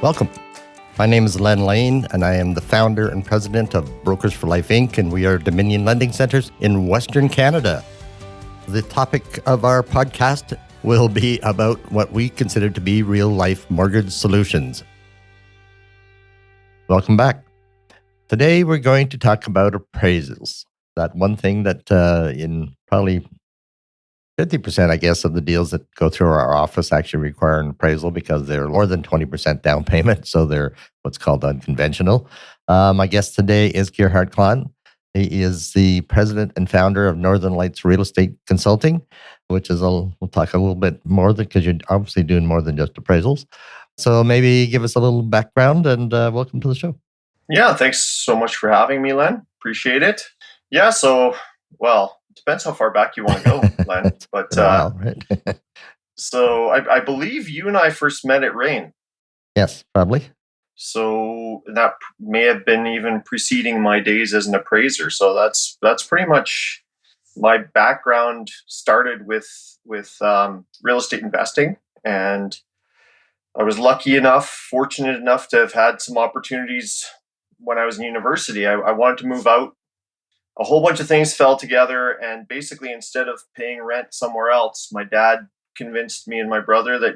Welcome. My name is Len Lane, and I am the founder and president of Brokers for Life, Inc., and we are Dominion Lending Centers in Western Canada. The topic of our podcast will be about what we consider to be real-life mortgage solutions. Welcome back. Today, we're going to talk about appraisals. That one thing that in probably 50%, I guess, of the deals that go through our office actually require an appraisal because they're more than 20% down payment. So they're what's called unconventional. My guest today is Gerhardt Klann. He is the president and founder of Northern Lights Real Estate Consulting, which is, we'll talk a little bit more because you're obviously doing more than just appraisals. So maybe give us a little background and welcome to the show. Yeah, thanks so much for having me, Len. Appreciate it. Yeah, depends how far back you want to go, Len. But right? So I believe you and I first met at Rain. Yes, probably. So that may have been even preceding my days as an appraiser. So that's pretty much my background. Started with real estate investing, and I was fortunate enough to have had some opportunities when I was in university. I wanted to move out. A whole bunch of things fell together, and basically instead of paying rent somewhere else, my dad convinced me and my brother that,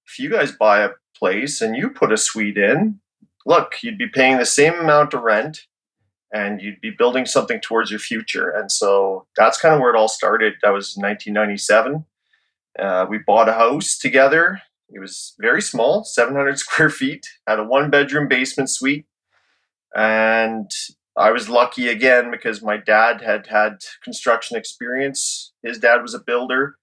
if you guys buy a place and you put a suite in, look, you'd be paying the same amount of rent and you'd be building something towards your future. And so that's kind of where it all started. That was 1997. We bought a house together. It was very small, 700 square feet, had a 1-bedroom basement suite. And I was lucky again because my dad had construction experience. His dad was a builder.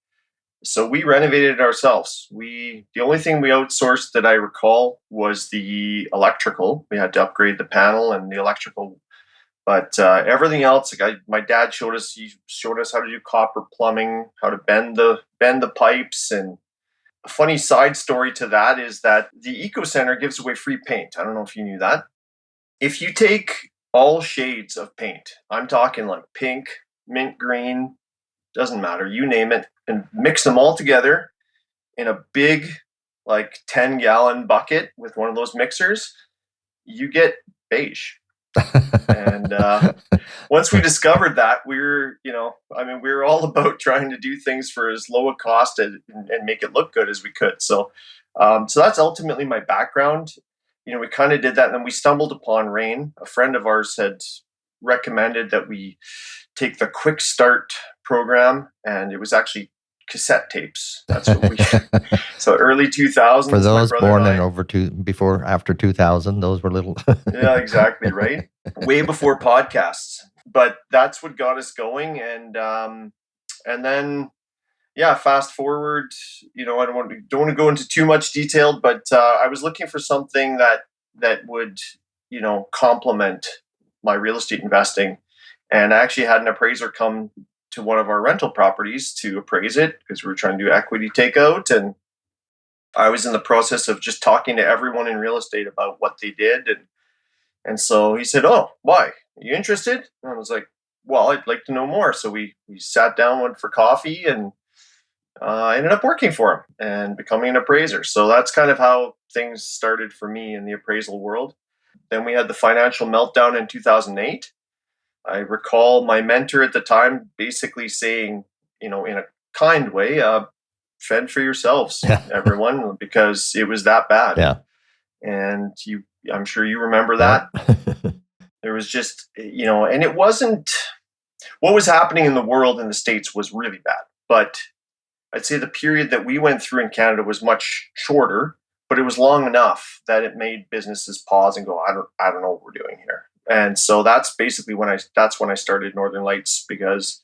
So we renovated it ourselves. The only thing we outsourced that I recall was the electrical. We had to upgrade the panel and the electrical. But everything else, my dad showed us how to do copper plumbing, how to bend the pipes. And a funny side story to that is that the Eco Center gives away free paint. I don't know if you knew that. If you take all shades of paint, I'm talking like pink, mint green, doesn't matter, you name it, and mix them all together in a big, 10-gallon bucket with one of those mixers, you get beige. And once we discovered that, we were all about trying to do things for as low a cost and make it look good as we could. So that's ultimately my background. We kind of did that, and then we stumbled upon Rain. A friend of ours had recommended that we take the Quick Start program, and it was actually cassette tapes. That's what we so early 2000s. For those born in after 2000, those were little. Yeah, exactly, right. Way before podcasts, but that's what got us going. And then, fast forward. I don't want to go into too much detail, but I was looking for something that would complement my real estate investing, and I actually had an appraiser come to one of our rental properties to appraise it because we were trying to do equity takeout. And I was in the process of just talking to everyone in real estate about what they did. And so he said, "Oh, why? Are you interested?" And I was like, "Well, I'd like to know more." So we sat down, went for coffee, and I ended up working for him and becoming an appraiser. So that's kind of how things started for me in the appraisal world. Then we had the financial meltdown in 2008. I recall my mentor at the time basically saying, in a kind way, fend for yourselves, everyone, because it was that bad. Yeah. And I'm sure you remember that. There was just, and it wasn't, what was happening in the world in the States was really bad. But I'd say the period that we went through in Canada was much shorter, but it was long enough that it made businesses pause and go, I don't know what we're doing here. And so that's basically when I started Northern Lights, because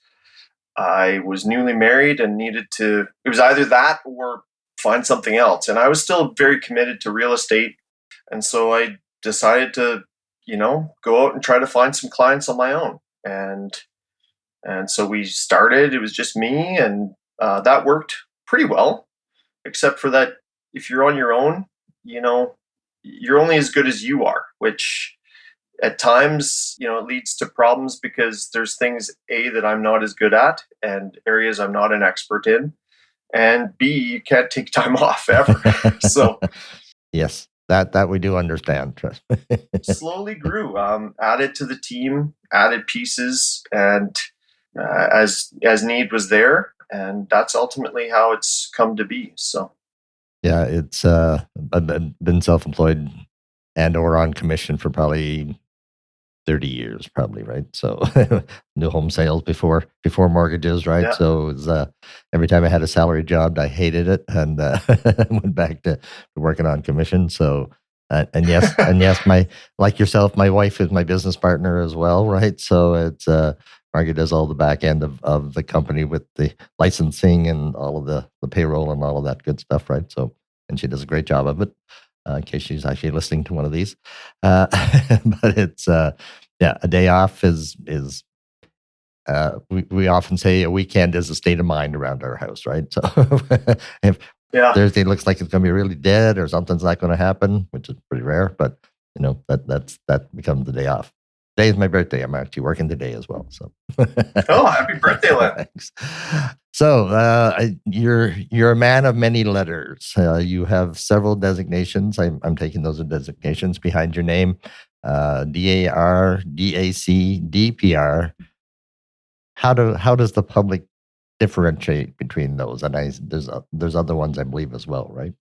I was newly married and it was either that or find something else. And I was still very committed to real estate. And so I decided to, go out and try to find some clients on my own. And so we started, it was just me, and that worked pretty well, except for that if you're on your own, you're only as good as you are, which at times, it leads to problems because there's things that I'm not as good at and areas I'm not an expert in. and B, you can't take time off ever. So yes, that we do understand. Trust me. slowly grew, added to the team, added pieces, and as need was there, and that's ultimately how it's come to be. So Yeah, it's I've been self-employed and or on commission for probably 30 years, probably, right? So new home sales before mortgages, right? yeah. So it was, every time I had a salary job, I hated it and went back to working on commission. So and yes, my like yourself, my wife is my business partner as well, right? So it's Margaret does all the back end of the company with the licensing and all of the payroll and all of that good stuff, right? So and she does a great job of it. In case she's actually listening to one of these, but it's yeah, a day off is we often say a weekend is a state of mind around our house, right? So if Yeah. Thursday looks like it's going to be really dead or something's not going to happen, which is pretty rare, but you know that becomes the day off. Today is my birthday. I'm actually working today as well. So Oh, happy birthday, Len. thanks. So you're a man of many letters. You have several designations. I'm taking those as designations behind your name. DAR, DAC, DPR. How does the public differentiate between those? And there's other ones I believe as well, right?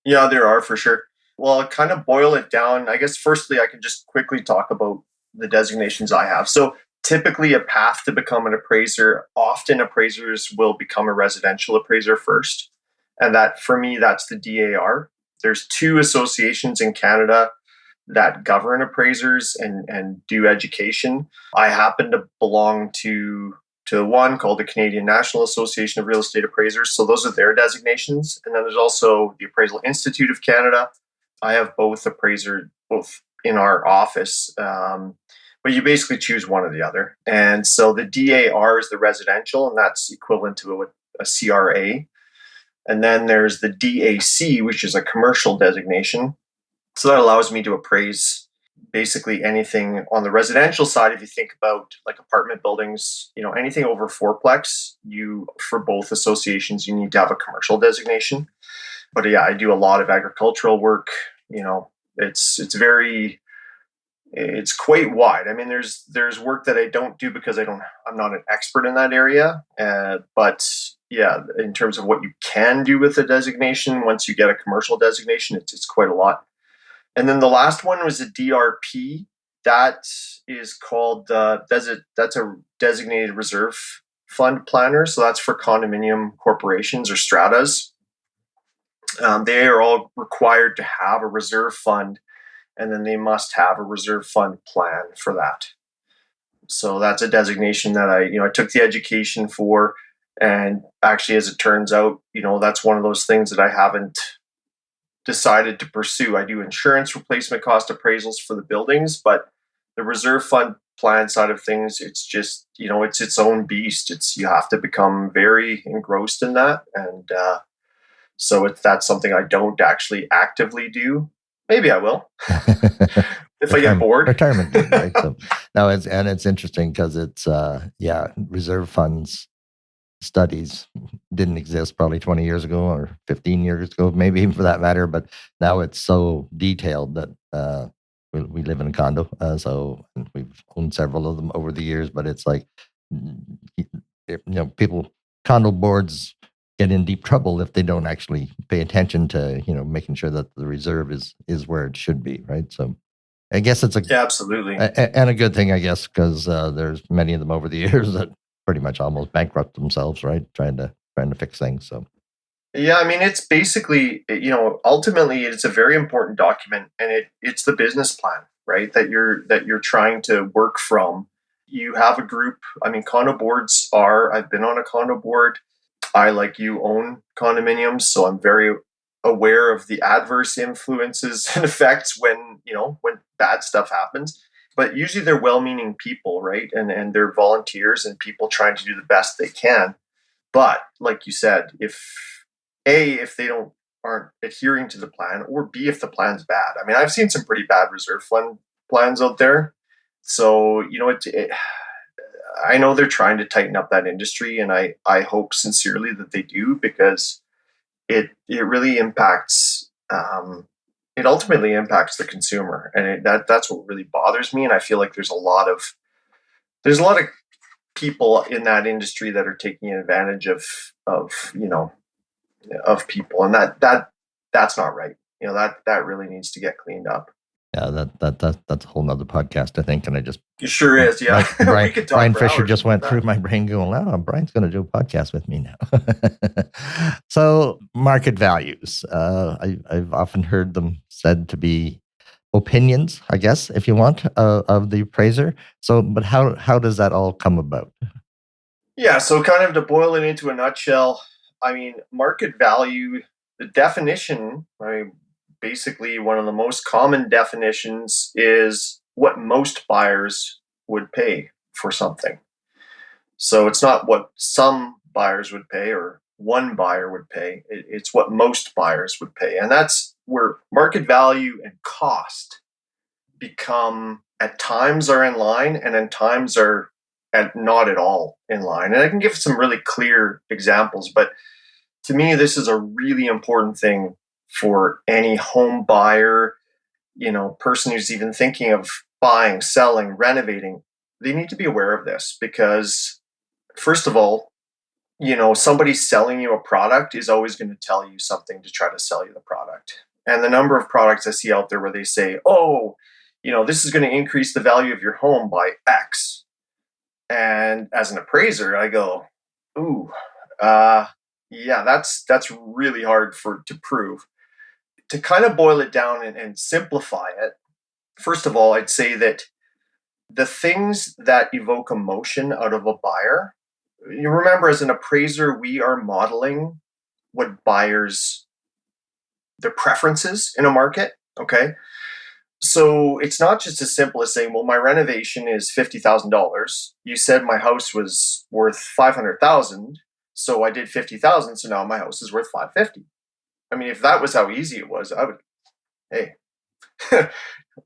Yeah, there are for sure. Well, I'll kind of boil it down. I guess firstly, I can just quickly talk about the designations I have. So typically a path to become an appraiser, often appraisers will become a residential appraiser first. And that for me, that's the DAR. There's two associations in Canada that govern appraisers and do education. I happen to belong to one called the Canadian National Association of Real Estate Appraisers. So those are their designations. And then there's also the Appraisal Institute of Canada. I have both in our office. But you basically choose one or the other. And so the DAR is the residential, and that's equivalent to a CRA. And then there's the DAC, which is a commercial designation. So that allows me to appraise basically anything on the residential side. If you think about like apartment buildings, anything over fourplex, for both associations, you need to have a commercial designation. But yeah, I do a lot of agricultural work. It's quite wide. I mean, there's work that I don't do because I'm not an expert in that area. But yeah, in terms of what you can do with a designation, once you get a commercial designation, it's quite a lot. And then the last one was a DRP. That is called that's a designated reserve fund planner. So that's for condominium corporations or stratas. They are all required to have a reserve fund, and then they must have a reserve fund plan for that. So that's a designation that I took the education for, and actually, as it turns out, that's one of those things that I haven't decided to pursue. I do insurance replacement cost appraisals for the buildings, but the reserve fund plan side of things, it's just, it's its own beast. You have to become very engrossed in that. And so that's something I don't actually actively do. Maybe I will if I get bored. Retirement, right? So now it's interesting because it's reserve funds studies didn't exist probably 20 years ago or 15 years ago, maybe even for that matter. But now it's so detailed that we live in a condo, so we've owned several of them over the years. But it's like, people, condo boards get in deep trouble if they don't actually pay attention to making sure that the reserve is where it should be, right? So I guess it's absolutely and a good thing, I guess, because there's many of them over the years that pretty much almost bankrupt themselves, right? Trying to fix things. So yeah, I mean, it's basically, ultimately it's a very important document, and it's the business plan, right? That you're trying to work from. You have a group. I mean, condo boards I've been on a condo board. I, like you, own condominiums, so I'm very aware of the adverse influences and effects when bad stuff happens. But usually they're well-meaning people, right? And they're volunteers and people trying to do the best they can. But like you said, if they aren't adhering to the plan, or B, if the plan's bad. I mean, I've seen some pretty bad reserve fund plans out there. So I know they're trying to tighten up that industry, and I hope sincerely that they do, because it really impacts. It ultimately impacts the consumer, and that's what really bothers me. And I feel like there's a lot of people in that industry that are taking advantage of of people, and that's not right. That really needs to get cleaned up. Yeah, that's a whole nother podcast, I think. And I just It sure is. Yeah, Brian, we could talk Brian for Fisher hours just about went that. through my brain going, "Oh, Brian's going to do a podcast with me now." So, market values. I've often heard them said to be opinions, I guess, if you want, of the appraiser. So, but how does that all come about? Yeah, so kind of to boil it into a nutshell, I mean, market value, the definition, basically one of the most common definitions is what most buyers would pay for something. So it's not what some buyers would pay or one buyer would pay. It's what most buyers would pay. And that's where market value and cost become, at times are in line, and at times are not at all in line. And I can give some really clear examples, but to me, this is a really important thing for any home buyer, person who's even thinking of buying, selling, renovating. They need to be aware of this, because first of all, somebody selling you a product is always going to tell you something to try to sell you the product. And the number of products I see out there where they say, oh, this is going to increase the value of your home by X. And as an appraiser, I go, ooh, yeah, that's really hard to prove. To kind of boil it down and simplify it, first of all, I'd say that the things that evoke emotion out of a buyer, you remember, as an appraiser, we are modeling what buyers, their preferences in a market. Okay. So it's not just as simple as saying, well, my renovation is $50,000. You said my house was worth 500,000. So I did 50,000. So now my house is worth 550. I mean, if that was how easy it was, hey,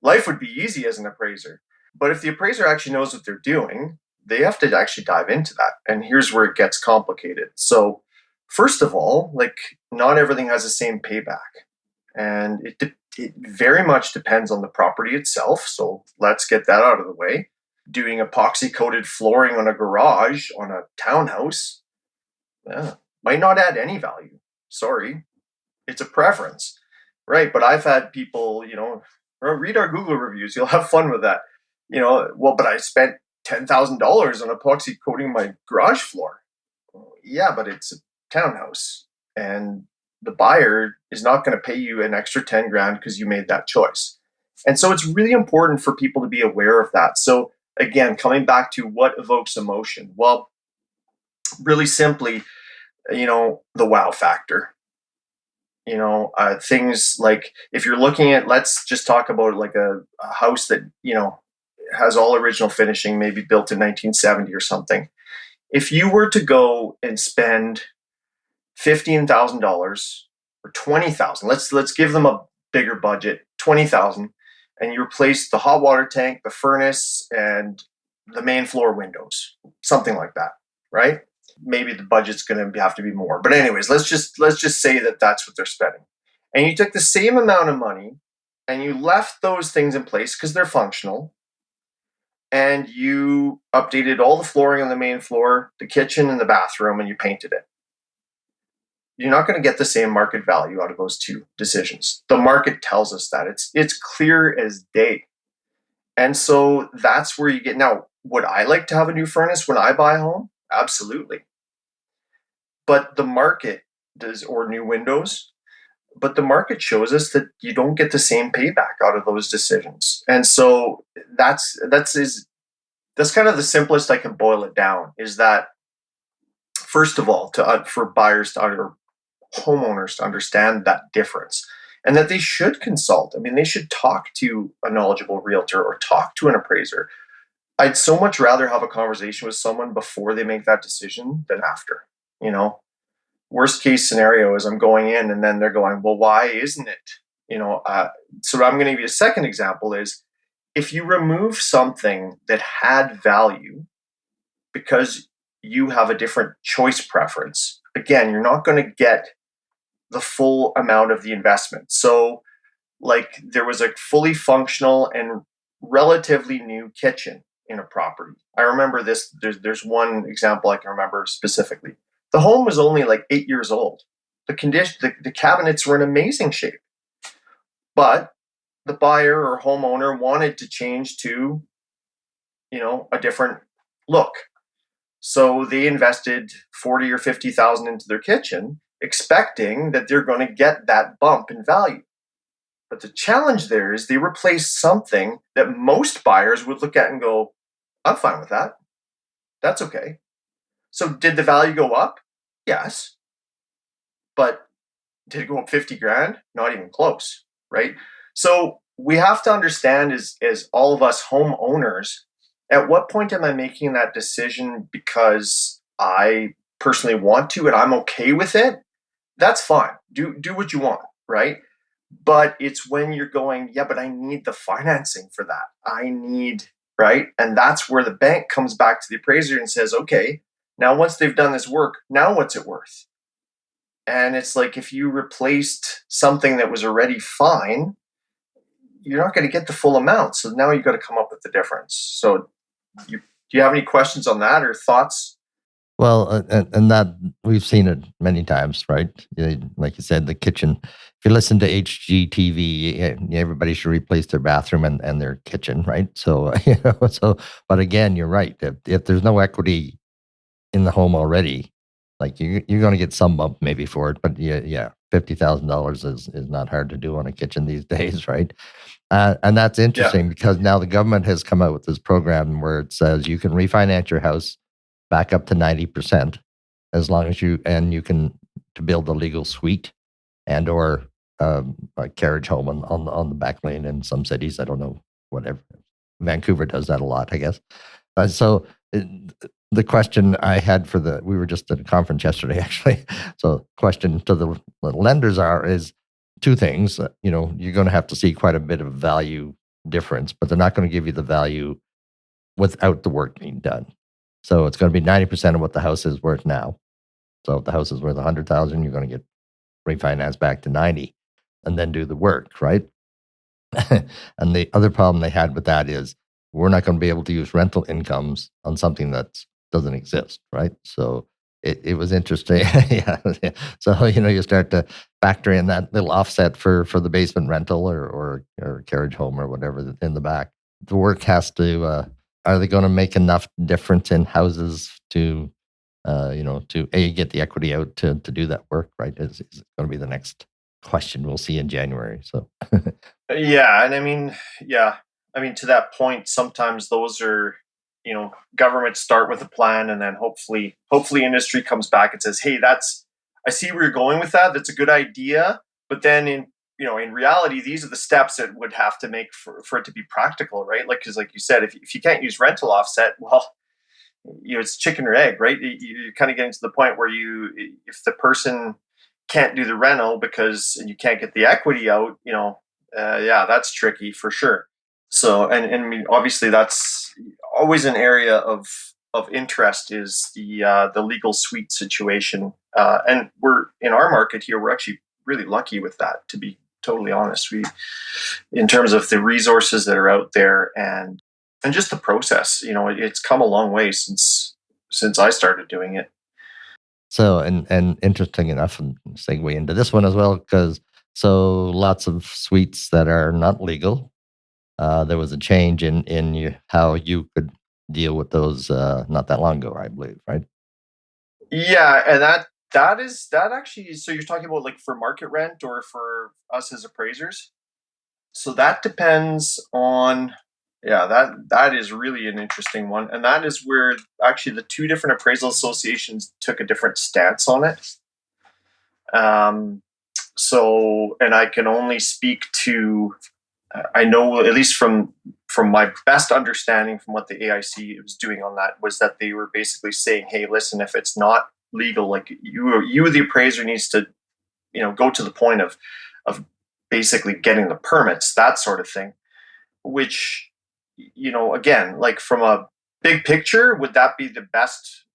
life would be easy as an appraiser. But if the appraiser actually knows what they're doing, they have to actually dive into that. And here's where it gets complicated. So first of all, not everything has the same payback. And it very much depends on the property itself. So let's get that out of the way. Doing epoxy coated flooring on a garage on a townhouse might not add any value. Sorry, it's a preference, right? But I've had people, read our Google reviews. You'll have fun with that. Well, but I spent $10,000 on epoxy coating my garage floor. Yeah, but it's a townhouse, and the buyer is not going to pay you an extra 10 grand because you made that choice. And so it's really important for people to be aware of that. So again, coming back to what evokes emotion. Well, really simply, the wow factor. Things like, if you're looking at, let's just talk about like a house that, has all original finishing, maybe built in 1970 or something. If you were to go and spend $15,000 or $20,000, let's give them a bigger budget, $20,000, and you replace the hot water tank, the furnace, and the main floor windows, something like that, right? Maybe the budget's going to have to be more, but anyways, let's just say that that's what they're spending, and you took the same amount of money and you left those things in place because they're functional, and you updated all the flooring on the main floor, the kitchen, and the bathroom, and you painted it. You're not going to get the same market value out of those two decisions. The market tells us that. It's clear as day. And so that's where you get. Now, would I like to have a new furnace when I buy a home? Absolutely. But the market does, or new windows, but the market shows us that you don't get the same payback out of those decisions. And so that's kind of the simplest I can boil it down, is that, first of all, for buyers or homeowners to understand that difference, and that they should consult. I mean, they should talk to a knowledgeable realtor or talk to an appraiser. I'd so much rather have a conversation with someone before they make that decision than after. Worst case scenario is I'm going in and then they're going, well, why isn't it? So I'm going to give you a second example is, if you remove something that had value because you have a different choice preference. Again, you're not going to get the full amount of the investment. So, like, there was a fully functional and relatively new kitchen in a property. I remember this. There's one example I can remember specifically. The home was only like 8 years old. The cabinets were in amazing shape, but the buyer or homeowner wanted to change to, a different look. So they invested 40 or 50,000 into their kitchen, expecting that they're going to get that bump in value. But the challenge there is they replaced something that most buyers would look at and go, I'm fine with that. That's okay. So did the value go up? Yes. But did it go up 50 grand? Not even close, right? So we have to understand as all of us homeowners, at what point am I making that decision because I personally want to and I'm okay with it? That's fine. Do what you want, right? But it's when you're going, yeah, but I need the financing for that. I need, right? And that's where the bank comes back to the appraiser and says, okay, now once they've done this work, now what's it worth? And it's like, if you replaced something that was already fine, you're not going to get the full amount. So now you've got to come up with the difference. So do you have any questions on that or thoughts? Well, and that we've seen it many times, right? Like you said, the kitchen. If you listen to HGTV, everybody should replace their bathroom and their kitchen, right? So, but again, you're right. If there's no equity in the home already, like you're going to get some bump maybe for it, but yeah, $50,000 is not hard to do on a kitchen these days, right? And that's interesting because now the government has come out with this program where it says you can refinance your house back up to 90% as long as you can to build a legal suite and or a carriage home on the back lane in some cities. I don't know, whatever. Vancouver does that a lot, I guess. The question I had we were just at a conference yesterday, actually. So question to the lenders is two things. You're going to have to see quite a bit of value difference, but they're not going to give you the value without the work being done. So it's going to be 90% of what the house is worth now. So if the house is worth 100,000, you're going to get refinanced back to 90 and then do the work, right? And the other problem they had with that is we're not going to be able to use rental incomes on something that doesn't exist, right? So it was interesting. Yeah. So, you start to factor in that little offset for the basement rental or carriage home or whatever in the back. The work has to, are they going to make enough difference in houses to get the equity out to do that work, right? Is going to be the next question we'll see in January. So, yeah. And I mean, to that point, sometimes those are, governments start with a plan and then hopefully industry comes back and says, hey, I see where you're going with that. That's a good idea. But then in reality, these are the steps that would have to make for it to be practical, right? Because like you said, if you can't use rental offset, well, it's chicken or egg, right? You're kind of getting to the point where if the person can't do the rental because you can't get the equity out, that's tricky for sure. So, and I mean, obviously that's always an area of interest is the legal suite situation. And we're in our market here, we're actually really lucky with that, to be totally honest. In terms of the resources that are out there and just the process, it's come a long way since I started doing it. So, and interesting enough, and segue into this one as well, because lots of suites that are not legal. There was a change in how you could deal with those not that long ago, I believe, right? Yeah, and that actually. So you're talking about like for market rent or for us as appraisers. So that depends on. Yeah, that is really an interesting one, and that is where actually the two different appraisal associations took a different stance on it. So, and I can only speak to. I know at least from my best understanding from what the AIC was doing on that was that they were basically saying, hey, listen, if it's not legal, like you the appraiser needs to, go to the point of basically getting the permits, that sort of thing, which, again, like from a big picture, would that be the best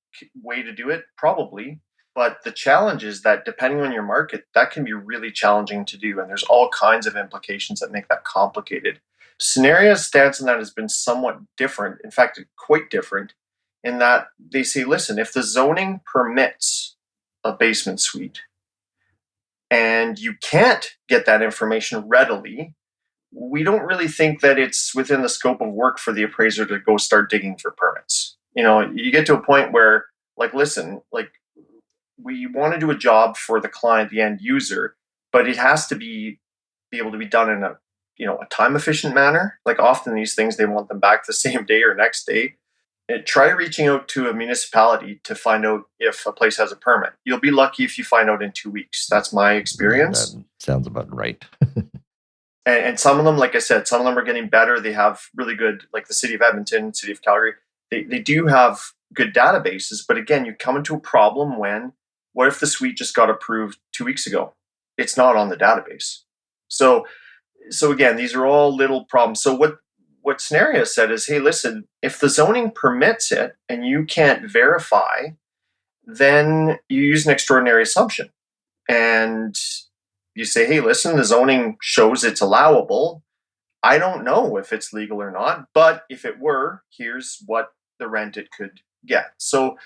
way to do it? Probably. But the challenge is that depending on your market, that can be really challenging to do. And there's all kinds of implications that make that complicated. Scenario's stance on that has been somewhat different. In fact, quite different in that they say, listen, if the zoning permits a basement suite and you can't get that information readily, we don't really think that it's within the scope of work for the appraiser to go start digging for permits. You get to a point where, like, listen, like, we want to do a job for the client, the end user, but it has to be able to be done in a time efficient manner. Like, often these things, they want them back the same day or next day. Try reaching out to a municipality to find out if a place has a permit. You'll be lucky if you find out in 2 weeks. That's my experience. That sounds about right. And some of them, like I said, some of them are getting better. They have really good, like the city of Edmonton, city of Calgary, they do have good databases. But again, you come into a problem when, what if the suite just got approved 2 weeks ago? It's not on the database. So again, these are all little problems. So what Scenario said is, hey, listen, if the zoning permits it and you can't verify, then you use an extraordinary assumption. And you say, hey, listen, the zoning shows it's allowable. I don't know if it's legal or not, but if it were, here's what the rent it could get. So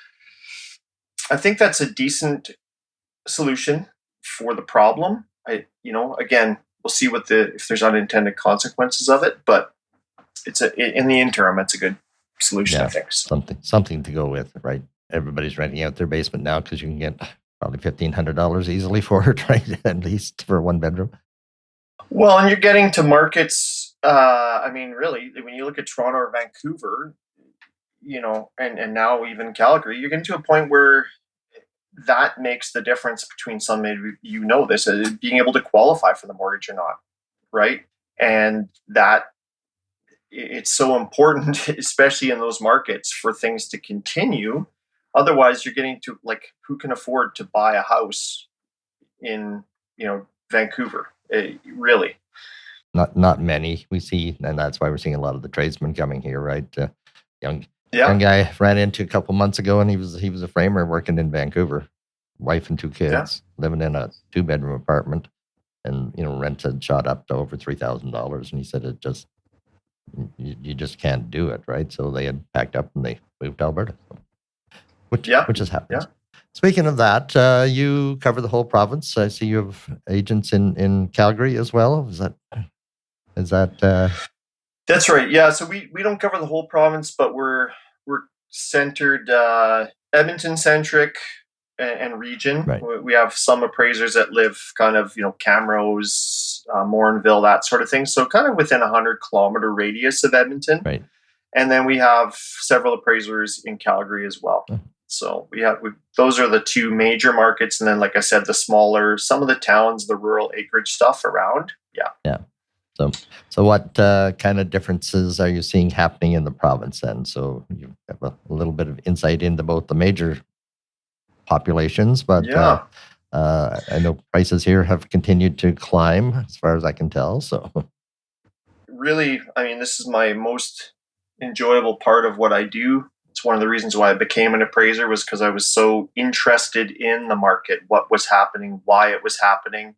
I think that's a decent solution for the problem. Again, we'll see if there's unintended consequences of it, but in the interim, it's a good solution, I think. So. Something to go with, right? Everybody's renting out their basement now because you can get probably $1,500 easily for it, right? At least for 1 bedroom. Well, and you're getting to markets. Really, when you look at Toronto or Vancouver, and now even Calgary, you're getting to a point where that makes the difference between this, being able to qualify for the mortgage or not, right? And that it's so important, especially in those markets, for things to continue. Otherwise, you're getting to, like, who can afford to buy a house in, Vancouver? Really? Not many we see, and that's why we're seeing a lot of the tradesmen coming here, right? Young guy ran into a couple months ago, and he was a framer working in Vancouver, wife and 2 kids, living in a 2-bedroom apartment, and rent had shot up to over $3,000, and he said it just you just can't do it, right? So they had packed up and they moved to Alberta, which has happened. Yeah. Speaking of that, you cover the whole province. I see you have agents in Calgary as well. Is that? That's right. Yeah. So we don't cover the whole province, but we're centered Edmonton centric and region. Right. We have some appraisers that live kind of Camrose, Morinville, that sort of thing. So kind of within 100-kilometer radius of Edmonton. Right. And then we have several appraisers in Calgary as well. Oh. So those are the 2 major markets. And then, like I said, the smaller, some of the towns, the rural acreage stuff around. Yeah. Yeah. So what kind of differences are you seeing happening in the province then? So you have a little bit of insight into both the major populations, but I know prices here have continued to climb as far as I can tell. So really, this is my most enjoyable part of what I do. It's one of the reasons why I became an appraiser, was because I was so interested in the market, what was happening, why it was happening.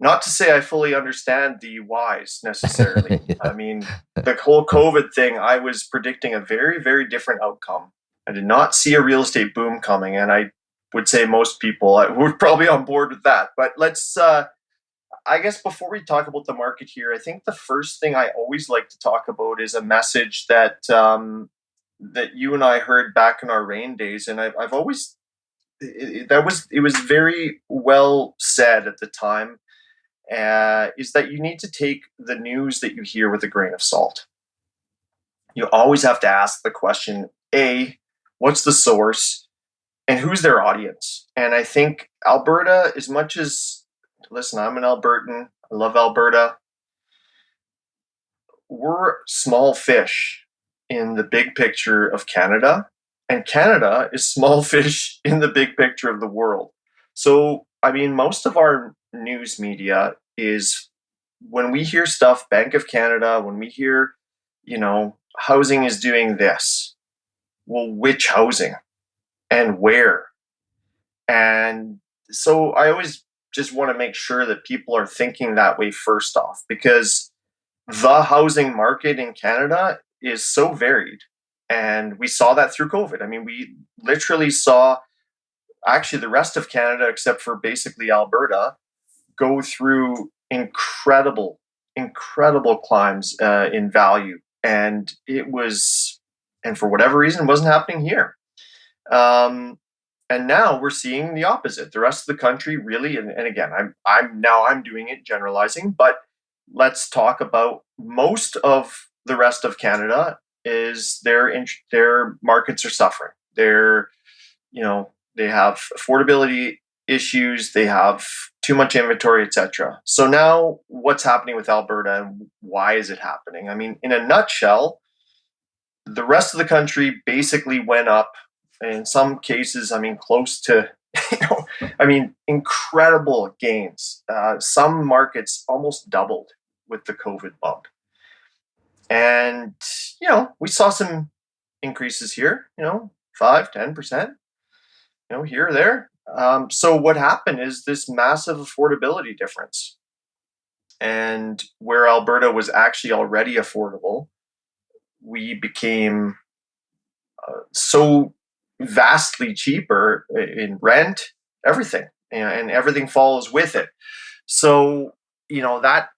Not to say I fully understand the whys necessarily. Yeah. The whole COVID thing, I was predicting a very, very different outcome. I did not see a real estate boom coming, and I would say most people would probably on board with that. But let's, I guess before we talk about the market here, I think the first thing I always like to talk about is a message that that you and I heard back in our rain days, and I've always it was very well said at the time. Is that you need to take the news that you hear with a grain of salt. You always have to ask the question, A, what's the source and who's their audience? And I think Alberta, as much as, listen, I'm an Albertan, I love Alberta, we're small fish in the big picture of Canada, and Canada is small fish in the big picture of the world. So, most of our news media is, when we hear stuff, Bank of Canada, when we hear, housing is doing this, well, which housing and where? And so I always just want to make sure that people are thinking that way first off, because the housing market in Canada is so varied. And we saw that through COVID. I mean, we literally saw actually the rest of Canada, except for basically Alberta, go through incredible climbs in value. And it was, and for whatever reason, it wasn't happening here. And now we're seeing the opposite. The rest of the country really, and again, I'm doing it generalizing, but let's talk about most of the rest of Canada is their markets are suffering. They have affordability issues, they have too much inventory, etc. So now what's happening with Alberta and why is it happening? I mean, in a nutshell, the rest of the country basically went up in some cases, I mean, close to, incredible gains. Some markets almost doubled with the COVID bump. And, we saw some increases here, 5, 10%, here or there. So what happened is this massive affordability difference. And where Alberta was actually already affordable, we became so vastly cheaper in rent, everything, and everything follows with it. So, that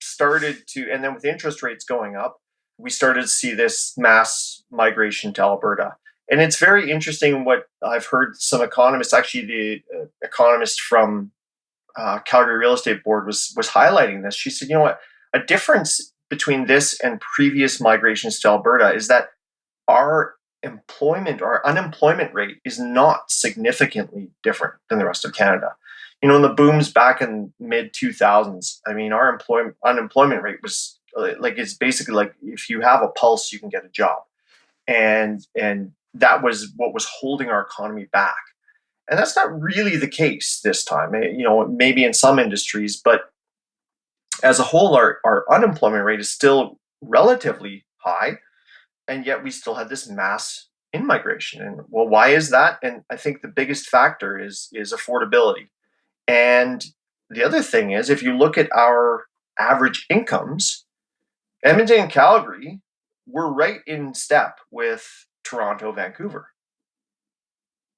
started to, and then with interest rates going up, we started to see this mass migration to Alberta. And it's very interesting what I've heard some economists, actually the economist from Calgary Real Estate Board was highlighting this. She said, you know what, a difference between this and previous migrations to Alberta is that our unemployment rate is not significantly different than the rest of Canada. In the booms back in mid 2000s, I mean, our unemployment rate was it's basically like if you have a pulse, you can get a job, and that was what was holding our economy back. And that's not really the case this time. Maybe in some industries, but as a whole, our unemployment rate is still relatively high, and yet we still had this mass in-migration. And well, why is that? And I think the biggest factor is affordability. And the other thing is, if you look at our average incomes, Edmonton and Calgary, we're right in step with Toronto, Vancouver.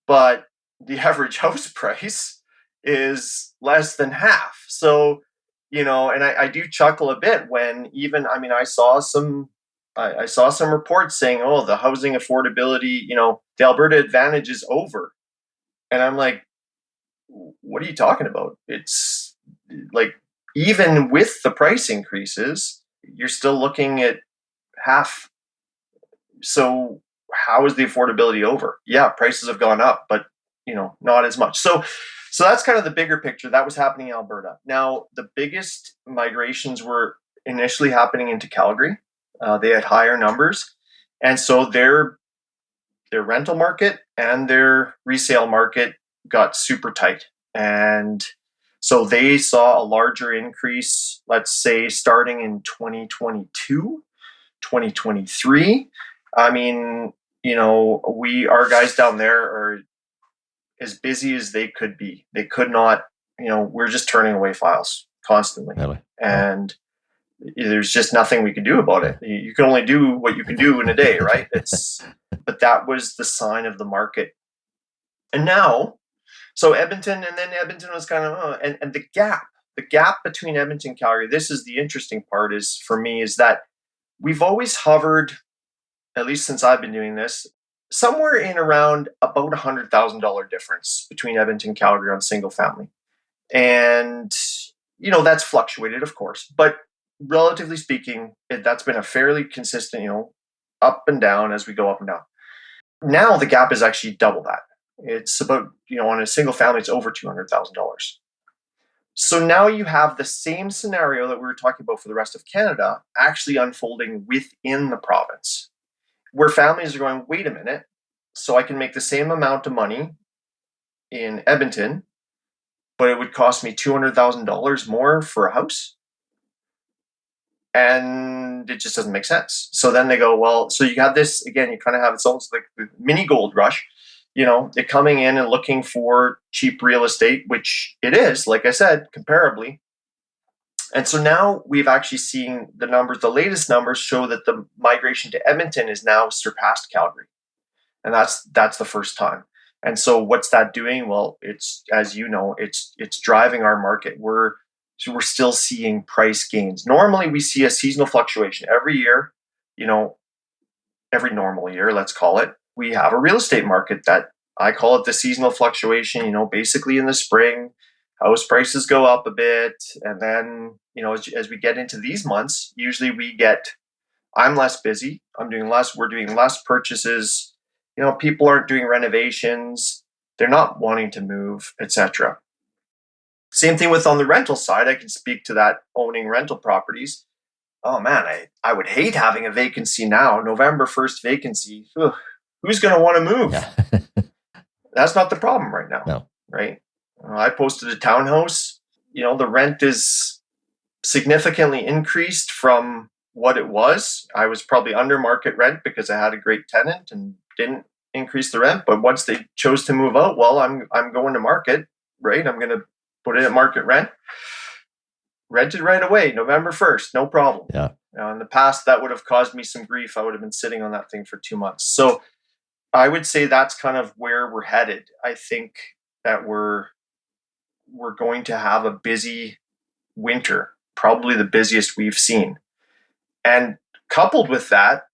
But the average house price is less than half. So, and I do chuckle a bit when I saw some reports saying, oh, the housing affordability, the Alberta advantage is over. And I'm like, what are you talking about? It's like, even with the price increases, you're still looking at half. So how is the affordability over? Yeah, prices have gone up, but not as much. So that's kind of the bigger picture that was happening in Alberta. Now, the biggest migrations were initially happening into Calgary. They had higher numbers, and so their rental market and their resale market got super tight, and so they saw a larger increase, let's say starting in 2022, 2023. I mean, our guys down there are as busy as they could be. They could not, we're just turning away files constantly. Really? And there's just nothing we can do about it. You can only do what you can do in a day, right? But that was the sign of the market. And now, so Edmonton was kind of, and the gap between Edmonton and Calgary, this is the interesting part for me is that we've always hovered, at least since I've been doing this, somewhere in around about $100,000 difference between Edmonton and Calgary on single family. And, that's fluctuated, of course, but relatively speaking, that's been a fairly consistent, up and down as we go up and down. Now the gap is actually double that. It's about, on a single family, it's over $200,000. So now you have the same scenario that we were talking about for the rest of Canada actually unfolding within the province, where families are going, wait a minute, so I can make the same amount of money in Edmonton, but it would cost me $200,000 more for a house? and it just doesn't make sense. So then they go, well, so you have this again, you kind of have it's almost like the mini gold rush, they're coming in and looking for cheap real estate, which it is, like I said, comparably. And so now we've actually seen the latest numbers show that the migration to Edmonton is now surpassed Calgary. And that's the first time. And so what's that doing? Well, it's, as you know, it's driving our market. We're still seeing price gains. Normally we see a seasonal fluctuation every year, every normal year, let's call it. We have a real estate market that I call it the seasonal fluctuation, basically in the spring, house prices go up a bit. And then, as we get into these months, usually I'm less busy. We're doing less purchases. People aren't doing renovations. They're not wanting to move, etc. Same thing with on the rental side. I can speak to that, owning rental properties. Oh man, I would hate having a vacancy now. November 1st vacancy. Ugh, who's going to want to move? Yeah. That's not the problem right now. No. Right? I posted a townhouse. The rent is significantly increased from what it was. I was probably under market rent because I had a great tenant and didn't increase the rent. But once they chose to move out, well, I'm going to market, right? I'm going to put it at market rent. Rented right away, November 1st, no problem. Yeah. In the past, that would have caused me some grief. I would have been sitting on that thing for 2 months. So I would say that's kind of where we're headed. I think that we're going to have a busy winter, probably the busiest we've seen. And coupled with that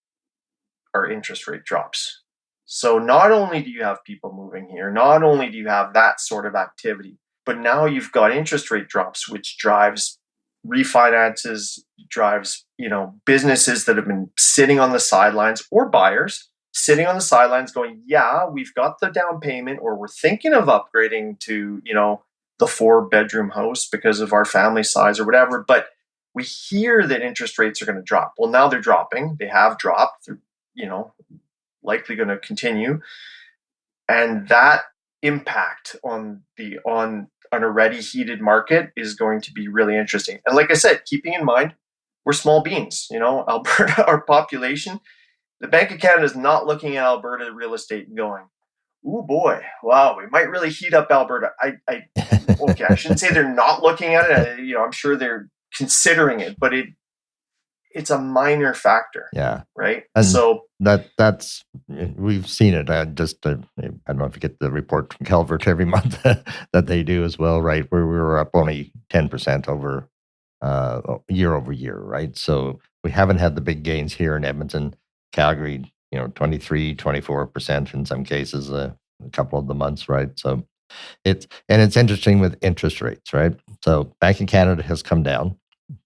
are interest rate drops. So not only do you have people moving here, not only do you have that sort of activity, but now you've got interest rate drops, which drives refinances, drives, businesses that have been sitting on the sidelines, or buyers sitting on the sidelines going, yeah, we've got the down payment, or we're thinking of upgrading to, the 4-bedroom house because of our family size or whatever. But we hear that interest rates are going to drop. Well, now they're dropping. They have dropped. They're, likely going to continue. And that impact on an already heated market is going to be really interesting. And like I said, keeping in mind, we're small beans, Alberta, our population, the Bank of Canada is not looking at Alberta real estate and going, ooh boy, wow, we might really heat up Alberta. Okay, I shouldn't say they're not looking at it. I'm sure they're considering it, but it's a minor factor. Yeah. Right. And so that's we've seen it. I don't know if you get the report from Calvert every month that they do as well, right? Where we were up only 10% over year over year, right? So we haven't had the big gains here in Edmonton, Calgary, 23, 24% in some cases, a couple of the months, right? So it's interesting with interest rates, right? So Bank of Canada has come down,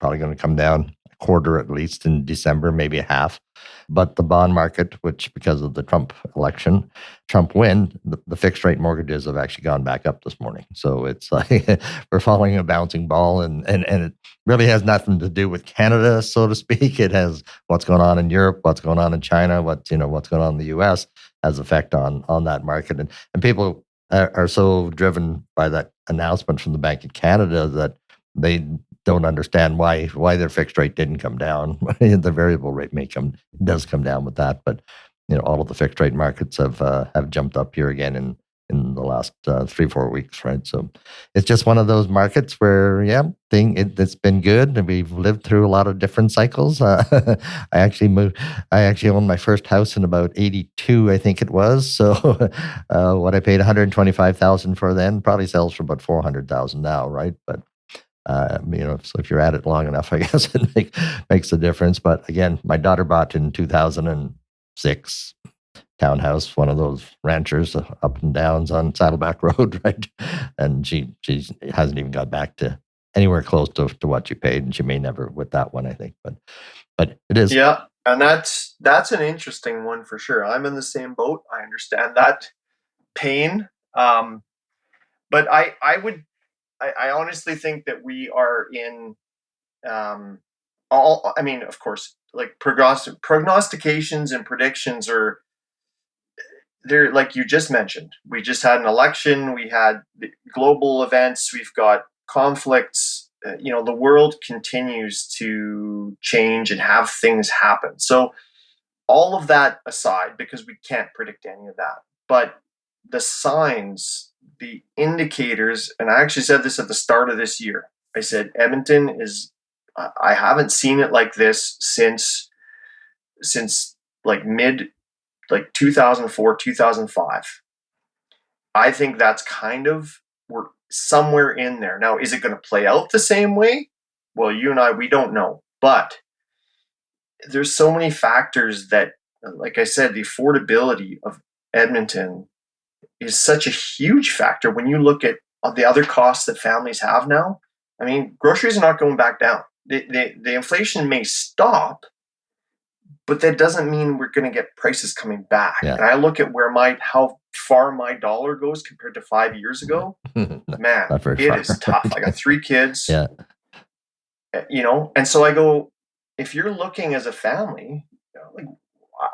probably going to come down a quarter at least in December, maybe a half. But the bond market, which because of the Trump win, the fixed rate mortgages have actually gone back up this morning. So it's like we're following a bouncing ball, and it really has nothing to do with Canada, so to speak. It has what's going on in Europe, what's going on in China, what's going on in the US has effect on that market. And people are so driven by that announcement from the Bank of Canada that they don't understand why their fixed rate didn't come down. The variable rate does come down with that, but all of the fixed rate markets have jumped up here again in the last 3-4 weeks, right? So it's just one of those markets where it's been good, and we've lived through a lot of different cycles. I actually owned my first house in about 82, I think it was. So what I paid $125,000 for then probably sells for about $400,000 now, right? But so if you're at it long enough, I guess it makes a difference. But again, my daughter bought in 2006 townhouse, one of those ranchers up and downs on Saddleback Road, right? And she hasn't even got back to anywhere close to what she paid, and she may never with that one, I think. But it is. Yeah, and that's an interesting one for sure. I'm in the same boat. I understand that pain, but I honestly think that we are in of course, like prognostications and predictions are they're like you just mentioned. We just had an election. We had global events. We've got conflicts. the world continues to change and have things happen. So all of that aside, because we can't predict any of that, but the signs, the indicators, and I actually said this at the start of this year. I said Edmonton is. I haven't seen it like this since like 2004, 2005. I think that's kind of, we're somewhere in there. Now, is it going to play out the same way? Well, you and I, we don't know. But there's so many factors that, like I said, the affordability of Edmonton is such a huge factor when you look at the other costs that families have now. I mean, groceries are not going back down. The inflation may stop, but that doesn't mean we're going to get prices coming back. Yeah. And I look at how far my dollar goes compared to 5 years ago. Man, it is tough. I got 3 kids. Yeah. And so I go, if you're looking as a family, like,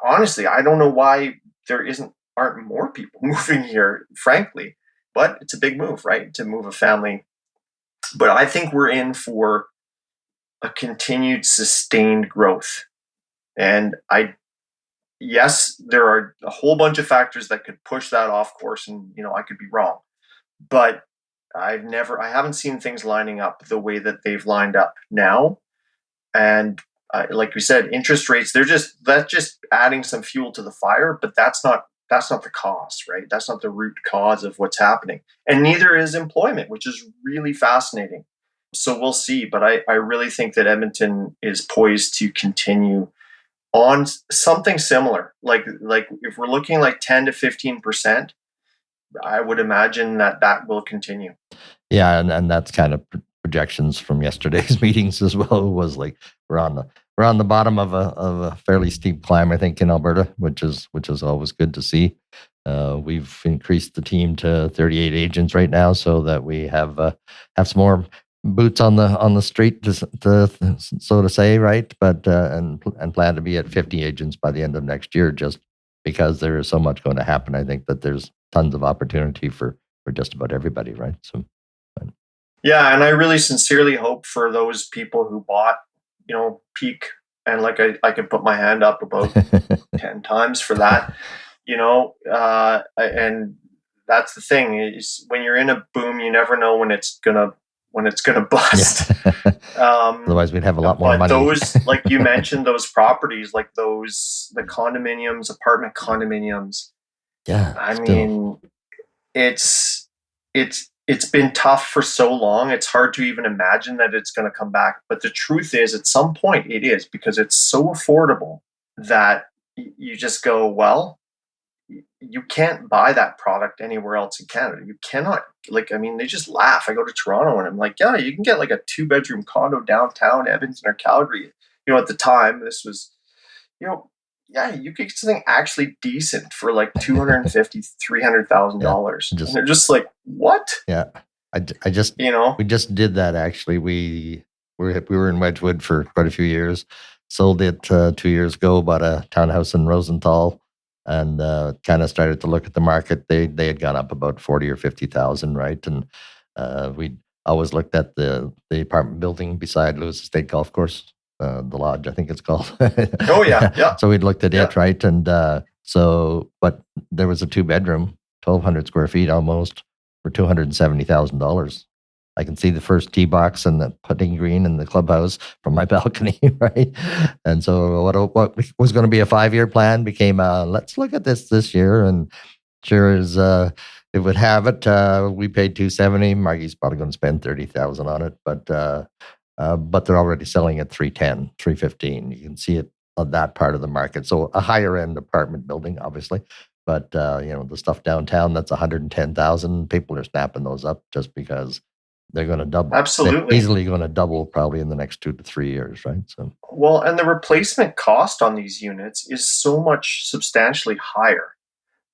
honestly, I don't know why there aren't more people moving here, frankly, but it's a big move, right? To move a family. But I think we're in for a continued sustained growth. And yes, there are a whole bunch of factors that could push that off course, and I could be wrong, but I haven't seen things lining up the way that they've lined up now. And like we said, interest rates, that's just adding some fuel to the fire, but that's not the cause, right? That's not the root cause of what's happening. And neither is employment, which is really fascinating. So we'll see, but I really think that Edmonton is poised to continue on something similar. Like if we're looking like 10 to 15%, I would imagine that will continue. Yeah, and that's kind of projections from yesterday's meetings as well. It was like we're on the bottom of a fairly steep climb, I think, in Alberta, which is always good to see. We've increased the team to 38 agents right now, so that we have some more boots on the street, to so to say, right? But and plan to be at 50 agents by the end of next year, just because there is so much going to happen. I think that there's tons of opportunity for just about everybody, right? So. Yeah, and I really sincerely hope for those people who bought, peak, and like I can put my hand up about 10 times for that, and that's the thing, is when you're in a boom, you never know when it's gonna bust. Yeah. Otherwise, we'd have a lot more money. Those, like you mentioned, those properties, like the condominiums, apartment condominiums. Yeah, I mean, it's been tough for so long. It's hard to even imagine that it's going to come back. But the truth is, at some point it is, because it's so affordable that you just go, well, you can't buy that product anywhere else in Canada. You cannot, they just laugh. I go to Toronto and I'm like, yeah, you can get like a 2-bedroom condo downtown Edmonton or Calgary. At the time, this was, yeah, you could get something actually decent for like $250,000, $300,000. And they're just like, what? Yeah, I just we just did that actually. We were in Wedgwood for quite a few years. Sold it 2 years ago. Bought a townhouse in Rosenthal, and kind of started to look at the market. They had gone up about 40 or 50,000, right? And we always looked at the apartment building beside Lewis Estate Golf Course. The Lodge, I think it's called. Oh, yeah. So we'd looked at it, right? And but there was a 2-bedroom, 1,200 square feet almost, for $270,000. I can see the first tee box and the putting green in the clubhouse from my balcony, right? And so what was going to be a 5-year plan became let's look at this year. And sure as it would have it, we paid $270. Margie's probably going to spend $30,000 on it, but they're already selling at $310, $315. You can see it on that part of the market. So a higher end apartment building, obviously, but the stuff downtown that's $110,000. People are snapping those up just because they're going to double. Absolutely, they're easily going to double probably in the next 2 to 3 years, right? So well, and the replacement cost on these units is so much substantially higher.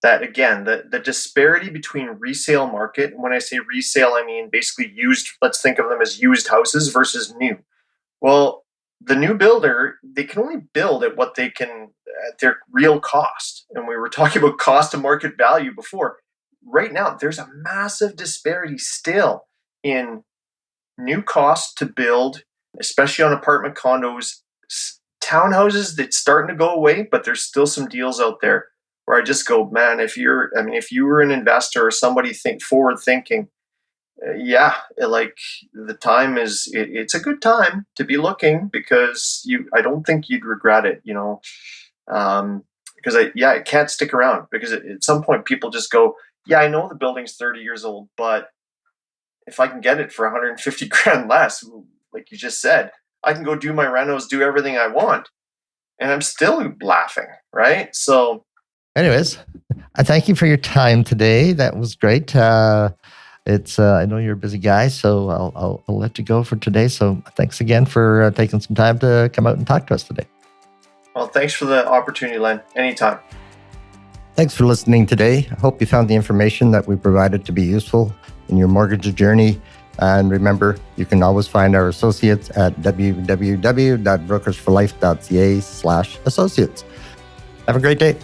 That, again, the disparity between resale market, when I say resale, I mean basically used, let's think of them as used houses versus new. Well, the new builder, they can only build at what they can, at their real cost. And we were talking about cost to market value before. Right now, there's a massive disparity still in new cost to build, especially on apartment condos, townhouses that's starting to go away, but there's still some deals out there where I just go, man, if you were an investor or somebody forward thinking, like the time is, it's a good time to be looking, because I don't think you'd regret it, because it can't stick around, because at some point people just go, yeah, I know the building's 30 years old, but if I can get it for 150 grand less, like you just said, I can go do my renos, do everything I want, and I'm still laughing, right? So anyways, I thank you for your time today. That was great. I know you're a busy guy, so I'll let you go for today. So thanks again for taking some time to come out and talk to us today. Well, thanks for the opportunity, Len. Anytime. Thanks for listening today. I hope you found the information that we provided to be useful in your mortgage journey. And remember, you can always find our associates at www.brokersforlife.ca/associates. Have a great day.